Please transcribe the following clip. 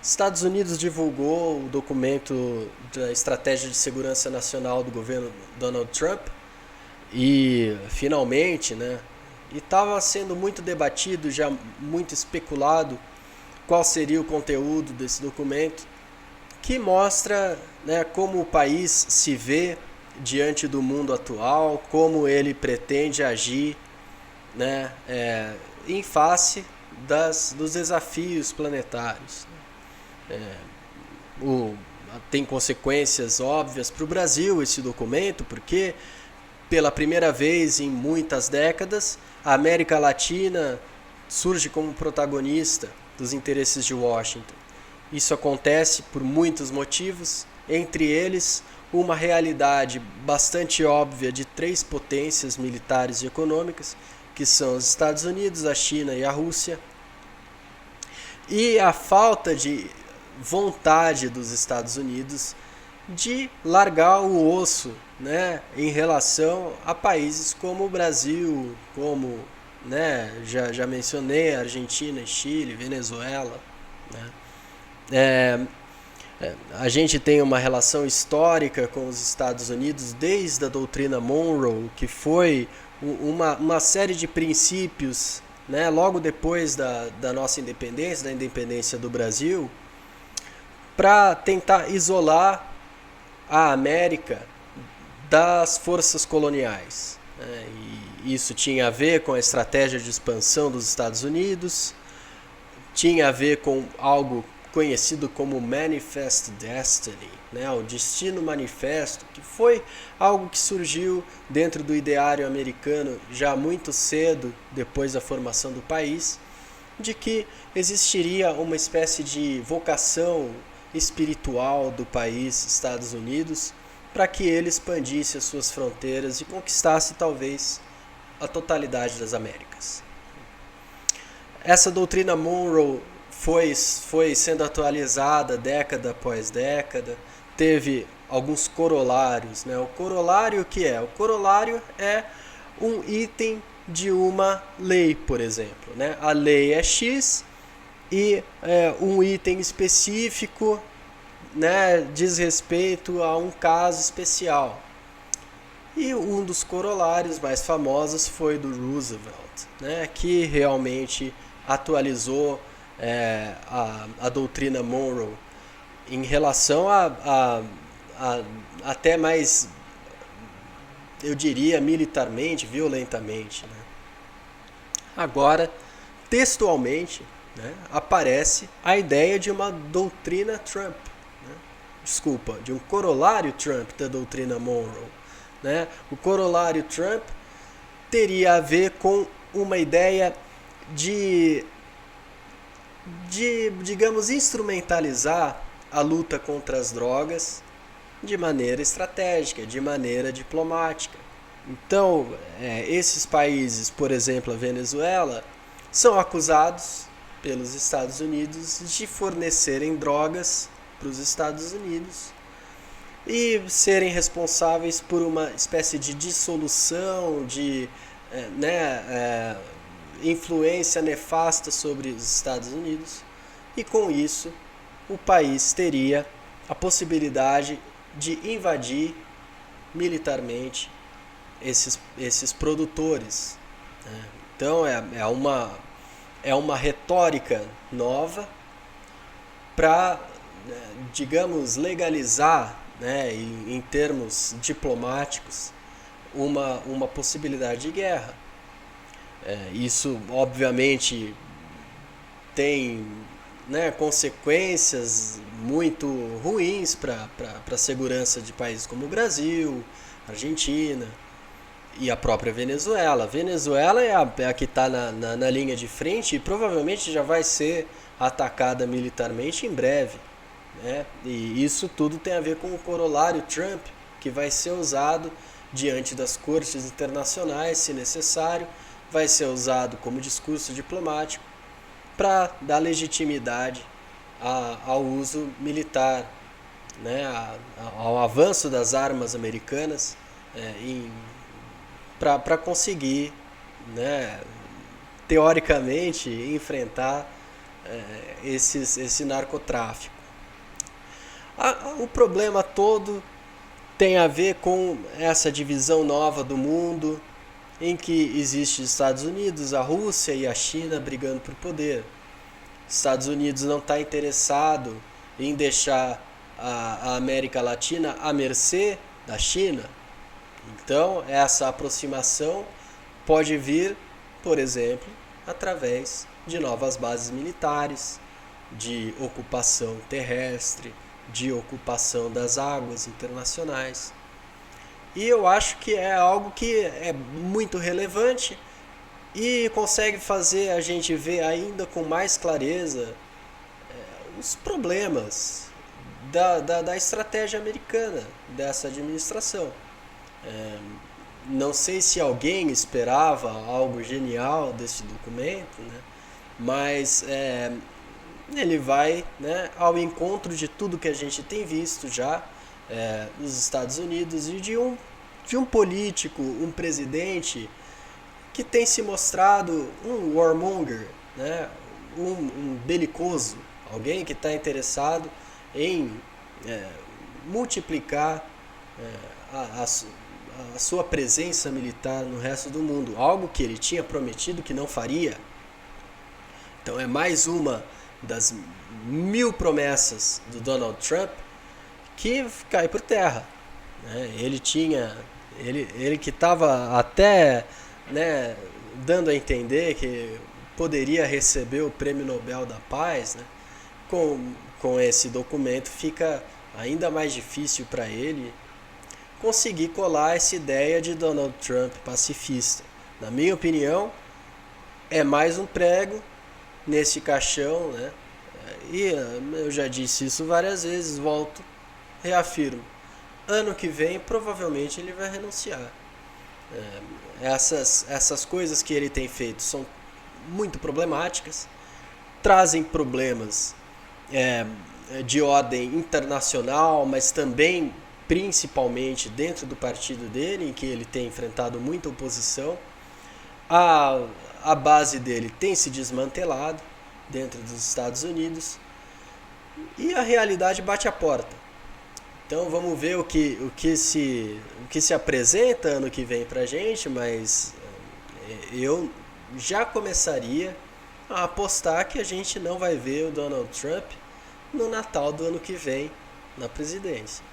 Estados Unidos divulgou o documento da Estratégia de Segurança Nacional do governo Donald Trump e finalmente, né? E estava sendo muito debatido, já muito especulado, qual seria o conteúdo desse documento, que mostra, né, como o país se vê diante do mundo atual, como ele pretende agir, né, em face dos desafios planetários. O, Tem consequências óbvias para o Brasil esse documento, porque pela primeira vez em muitas décadas a América Latina surge como protagonista dos interesses de Washington. Isso acontece por muitos motivos, entre eles uma realidade bastante óbvia de três potências militares e econômicas, que são os Estados Unidos, a China e a Rússia, e a falta de vontade dos Estados Unidos de largar o osso, né, em relação a países como o Brasil, como, né, já mencionei, Argentina, Chile, Venezuela. Né. É, a gente tem uma relação histórica com os Estados Unidos desde a doutrina Monroe, que foi uma série de princípios, né, logo depois da nossa independência, da independência do Brasil, para tentar isolar a América das forças coloniais. E isso tinha a ver com a estratégia de expansão dos Estados Unidos, tinha a ver com algo conhecido como Manifest Destiny, né, o Destino Manifesto, que foi algo que surgiu dentro do ideário americano já muito cedo, depois da formação do país, de que existiria uma espécie de vocação espiritual do país Estados Unidos para que ele expandisse as suas fronteiras e conquistasse talvez a totalidade das Américas. Essa doutrina Monroe foi sendo atualizada década após década, teve alguns corolários. Né? O corolário, o que é? O corolário é um item de uma lei, por exemplo. Né? A lei é X e um item específico, né, diz respeito a um caso especial. E um dos corolários mais famosos foi do Roosevelt, né, que realmente atualizou a doutrina Monroe em relação a até mais, eu diria, militarmente, violentamente. Né. Agora, textualmente, né, aparece a ideia de uma doutrina Trump. Né, desculpa, de um corolário Trump da doutrina Monroe. Né. O corolário Trump teria a ver com uma ideia digamos, instrumentalizar a luta contra as drogas de maneira estratégica, de maneira diplomática. Então, esses países, por exemplo, a Venezuela, são acusados pelos Estados Unidos de fornecerem drogas para os Estados Unidos e serem responsáveis por uma espécie de dissolução, de influência nefasta sobre os Estados Unidos, e com isso o país teria a possibilidade de invadir militarmente esses produtores. Né? Então é uma retórica nova para, digamos, legalizar, né, em termos diplomáticos, uma possibilidade de guerra. Isso, obviamente, tem, né, consequências muito ruins para a segurança de países como o Brasil, Argentina e a própria Venezuela. A Venezuela é a que está na linha de frente e provavelmente já vai ser atacada militarmente em breve. Né? E isso tudo tem a ver com o corolário Trump, que vai ser usado diante das cortes internacionais, se necessário, vai ser usado como discurso diplomático para dar legitimidade ao uso militar, né, ao avanço das armas americanas, para conseguir, né, teoricamente, enfrentar esse narcotráfico. O problema todo tem a ver com essa divisão nova do mundo, em que existe os Estados Unidos, a Rússia e a China brigando por poder. Os Estados Unidos não está interessado em deixar a América Latina à mercê da China. Então, essa aproximação pode vir, por exemplo, através de novas bases militares, de ocupação terrestre, de ocupação das águas internacionais. E eu acho que é algo que é muito relevante e consegue fazer a gente ver ainda com mais clareza os problemas da estratégia americana, dessa administração. Não sei se alguém esperava algo genial desse documento, né? Mas ele vai, né, ao encontro de tudo que a gente tem visto já nos Estados Unidos e de um político, um presidente que tem se mostrado um warmonger, né, um belicoso, alguém que está interessado em multiplicar a sua presença militar no resto do mundo, algo que ele tinha prometido que não faria. Então é mais uma das 1000 promessas do Donald Trump que cai por terra. Ele que estava até, né, dando a entender que poderia receber o Prêmio Nobel da Paz, né? Com esse documento fica ainda mais difícil para ele conseguir colar essa ideia de Donald Trump pacifista. Na minha opinião, é mais um prego nesse caixão, né? E eu já disse isso várias vezes, reafirmo. Ano que vem, provavelmente, ele vai renunciar. Essas coisas que ele tem feito são muito problemáticas, trazem problemas de ordem internacional, mas também, principalmente, dentro do partido dele, em que ele tem enfrentado muita oposição. A base dele tem se desmantelado dentro dos Estados Unidos e a realidade bate a porta. Então vamos ver o que se apresenta ano que vem pra gente, mas eu já começaria a apostar que a gente não vai ver o Donald Trump no Natal do ano que vem na presidência.